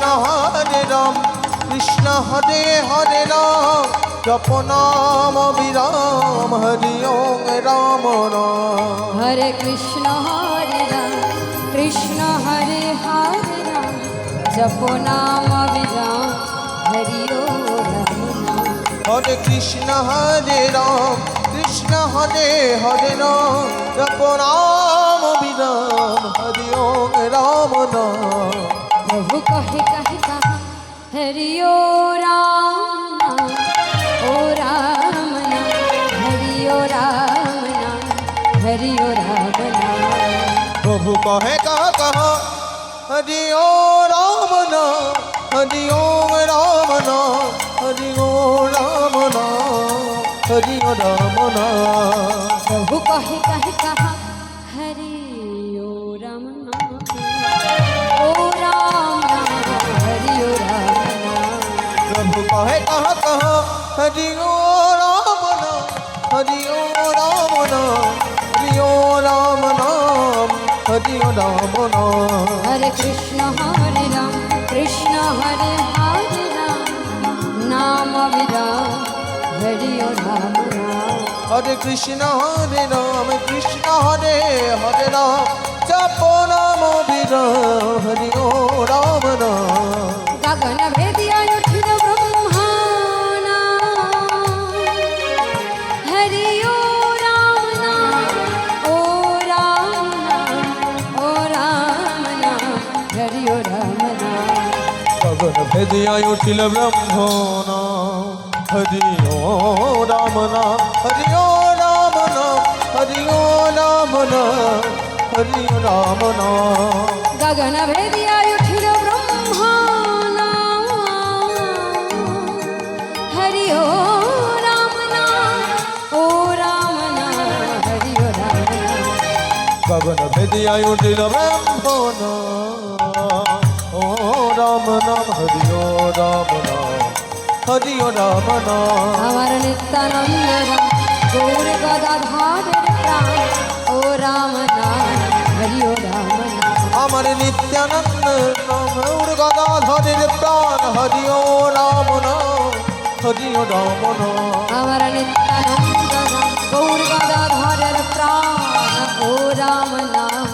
কৃষ্ণ হরে রাম কৃষ্ণ হরে হরে রাম জপ নাম বিরাম হরি ওম রাম রাম। হরে কৃষ্ণ হরে রাম কৃষ্ণ হরে হরে রাম জপ নাম বিরাম হরি ওম রাম রাম। হরে কৃষ্ণ হরে রাম কৃষ্ণ হরে হরে রাম জপ নাম বিরাম হরি ওম রাম রাম। प्रभु कहे कहे कहा हरि ओ राम नाम ओ राम नाम हरि ओ राम नाम हरि ओ राम नाम। प्रभु कहे कहा हरि ओ राम नाम हरि ओम राम नाम हरि ओ राम नाम हरि ओ राम नाम। प्रभु कहे कहे कहा हरि ओ राम नाम ओ राम नाम हरि ओ राम नाम। प्रभु कहे कहा हरि ओ राम नाम हरि ओ राम नाम हरि ओ राम नाम हरि ओ राम नाम। हरे कृष्ण हरे राम कृष्ण हरे हरे राम नाम विराम हरि ओ राम नाम। हरे कृष्ण हरे राम कृष्ण हरे हरे राम जप नाम विराम हरि ओ राम नाम। गगन भेदिया उठिल ब्रह्माना हरि ओ राम नाम ओ राम नाम ओ राम नाम हरि ओ राम नाम। गगन भेदिया उठिल ब्रह्मना हरि ओ राम नाम हरि ओ राम नाम हरि ओ राम नाम हरि ओ राम नाम। गगन भेदिया उठिल ब्रह्माना हरि ओ राम नाम ओ राम नाम हरि ओ राम नाम। गगन भेदिया उठिल ब्रह्मना ओ राम नाम हरि ओ राम नाम हरि ओ राम नाम। अमर नित्यानंद राम गौर गदाधर प्राण ओ राम नाम हरि ओ राम नाम। अमर नित्यानंद नाम गदाधर प्राण हरि ओ राम नाम हरि ओ राम नाम। अमर नित्यानंद राम गौर गदाधर प्राण ओ राम नाम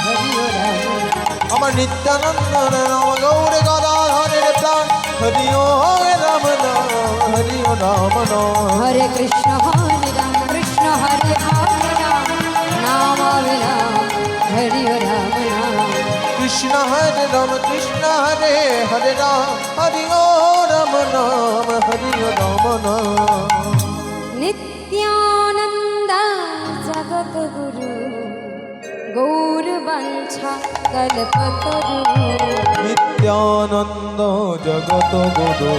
हरि ओ राम नाम। अमर नित्यानंद नाम गौर गदाधर प्राण हरि ओ राम नाम हरि ओ राम नाम। हरे कृष्ण हरे राम कृष्ण हरे हरे राम नाम विराम हरि ओ राम नाम। कृष्ण हरे राम कृष्ण हरे हरे राम हरि ओ राम नाम हरि ओ राम नाम। नित्यानंद जगत गुरु गौर वंशा कल्पतरु। नित्यानंद जगत गुरु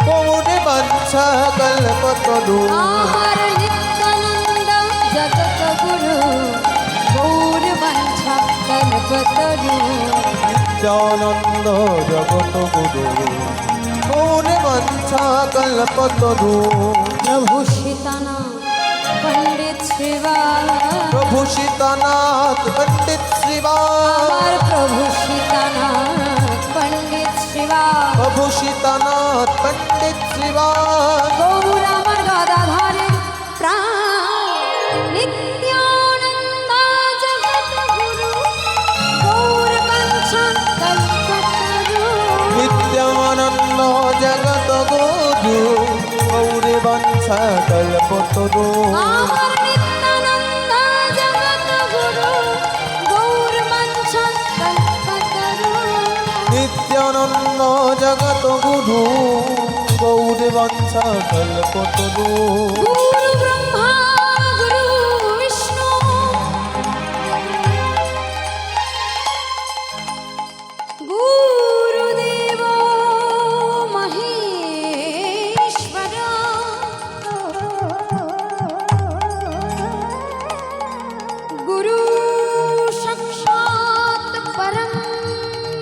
गौर वंशा कल्पतरु। हरे नित्यानंद जगत गुरु गौर वंशा कल्पतरु। नित्यानंद जगत गुरु गौर वंशा कल्पतरु। प्रभु सीताना पंडित शिवा प्रभु सीतानाथ पंडित शिवा प्रभु सीताना पंडित शिवा प्रभु सीतानाथ पंडित शिवा गौर अमर गदाधर प्राण नित्यानंद जगत गुरु गौर वंशा कल्पतरु। नित्यानंद जगत गुरु गौर वंशा कल्पतरु। अमर नित्यानंद जगत गुरु गौर वंशा कल्पतरु। नित्यानंद जगत गुरु गौर वंशा कल्पतरु। गुरु ब्रह्मा गुरु विष्णु गुरुदेवो महेश्वर गुरु साक्षात् परं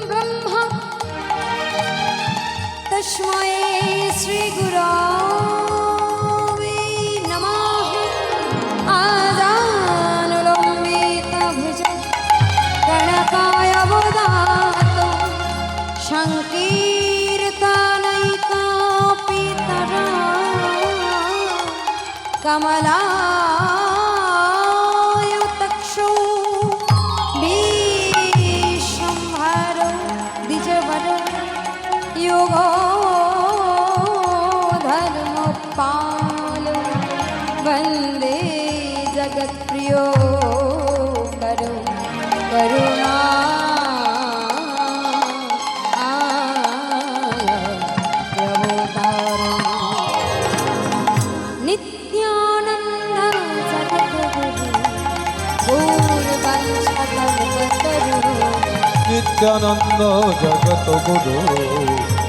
ब्रह्म तस्मै श्री गुरवे नमः। आदानुलोम्बित भुज कनकाय बोधातो संकीर्तनैकापितरा कमलायुतक्षो विशम्भरो द्विजवरो युगो धर्मपालो वन्दे जगत्प्रियो करो करुणा नित्यानंद जगत गुरु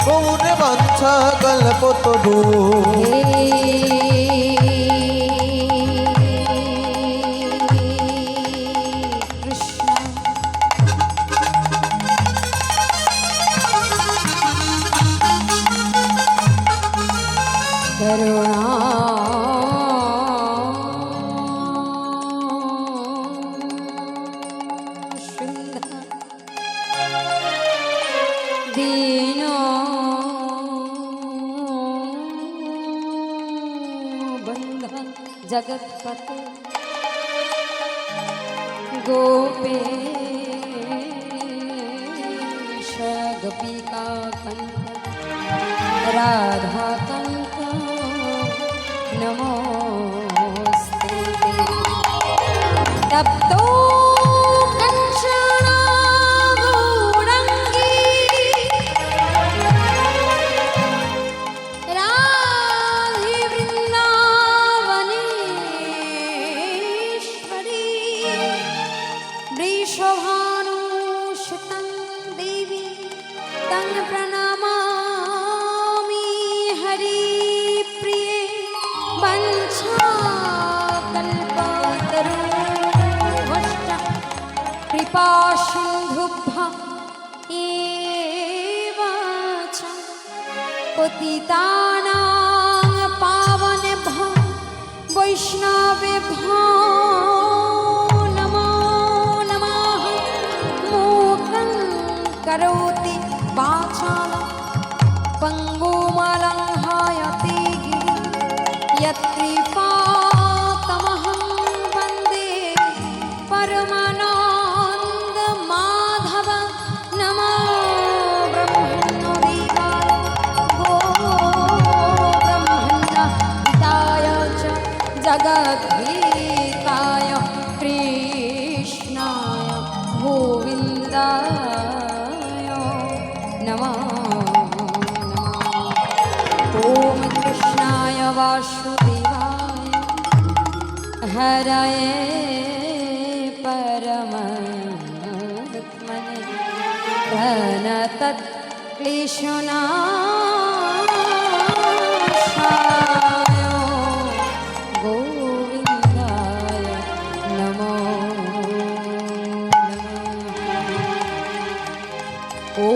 गौर वंशा कल्पतरु दीनो बंध जगतपते गोपेश गोपिका कंठ राधा कंठ नमोस्तुते तप्तो वृषभानुसुतं देवी तं प्रणमामि हरिप्रिये वञ्चाकल्पतरुभ्यश्च कृपासिन्धुभ्यः एव च पतितानां पावनेभ्यः वैष्णवेभ्यः करोति वाचाल पंगुमलंघयते गिरिं यत्कृपातमहं वन्दे परमानन्द माधव नमो ब्रह्मण्यदेवाय गो ब्रह्मण्यहिताय च जगद्धिताय कृष्णाय गोविन्दाय नमः ॐ कृष्णाय वासुदेवाय हरये परमात्मने प्रणतक्लेशनाशाय गोविन्दाय नमो ॐ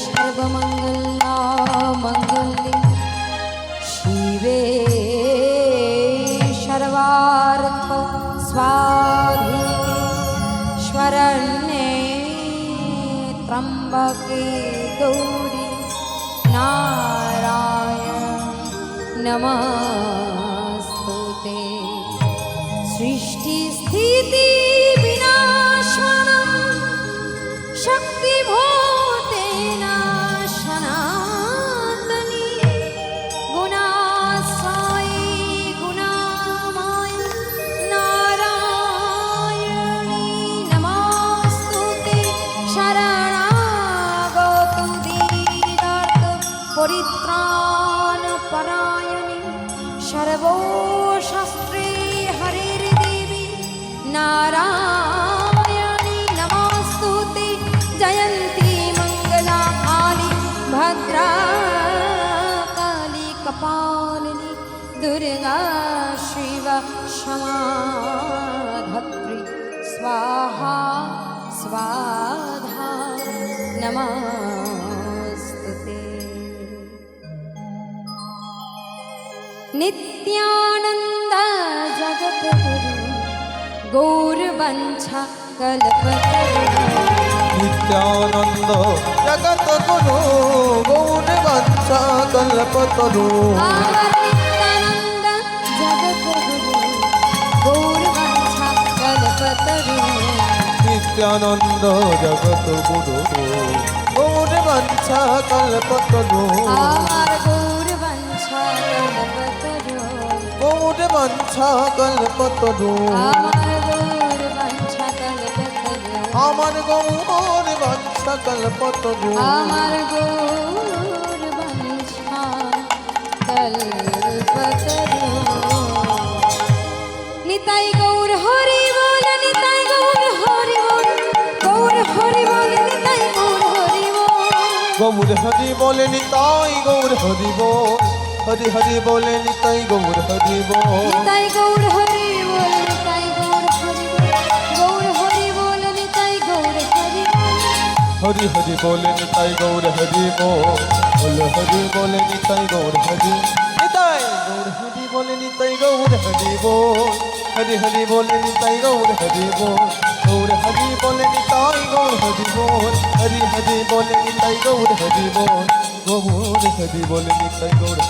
सर्वमङ्गलमाङ्गल्ये शिवे सर्वार्थ स्वाधिके शरण्ये त्र्यम्बके गौरी नारायणी नमस्तुते सृष्टिस्थिति विनाशनं शक्तिभूतेन सनातनी गुणासायी गुणामाय नारायणी नमस्तुते शरणागतु दीनार्थ परित्राणपरायणे सर्वशास्त्रे हरिर्देवी नारायणी नमस्तुते जयन्ती मंगला काली भद्रा काली कपालिनी दुर्गा शिव क्षमा धत्री स्वाहा स्वाधा नमस्तुते नित्यानंद जगद्गुरु गौरवंश कल्पतरु নিত্যানন্দ জগত গুরু গৌর বাঞ্ছা কল্পতরু আমার নিত্যানন্দ জগৎ গুরু গৌর বাঞ্ছা কল্পতরু নিত্যানন্দ জগত গুরু গৌর বাঞ্ছা কল্পতরু আমার গৌর বাঞ্ছা কল্পতরু গৌর বাঞ্ছা কল্পতরু আমার গৌর বাঞ্ছা কল্পতরু আমার গৌর বাঞ্ছা কল্পতরু আমার গৌর বাঞ্ছা কল্পতরু নিতাই গৌর হরি বল নিতাই গৌর হরি বল গৌর হরি বল নিতাই গৌর হরি বল গৌর হরি বলে নিতাই গৌর হরি বল হরি হরি বলে নিতাই গৌর হরি বল নিতাই গৌর হরি বল নিতাই গৌর হরি বল গৌর হরি বল নিতাই গৌর হরি বল হরি হরি বলে নিতাই গৌর হরি বল হরি বলে নিতাই গৌর হরি নিতাই গৌর হরি বলে নিতাই গৌর হরি বল হরি হরি বলে নিতাই গৌর হরি বল গৌর হরি বলে নিতাই গৌর হরি বল হরি হরি বলে নিতাই গৌর হরি বল গৌর হরি বলে নিতাই গৌর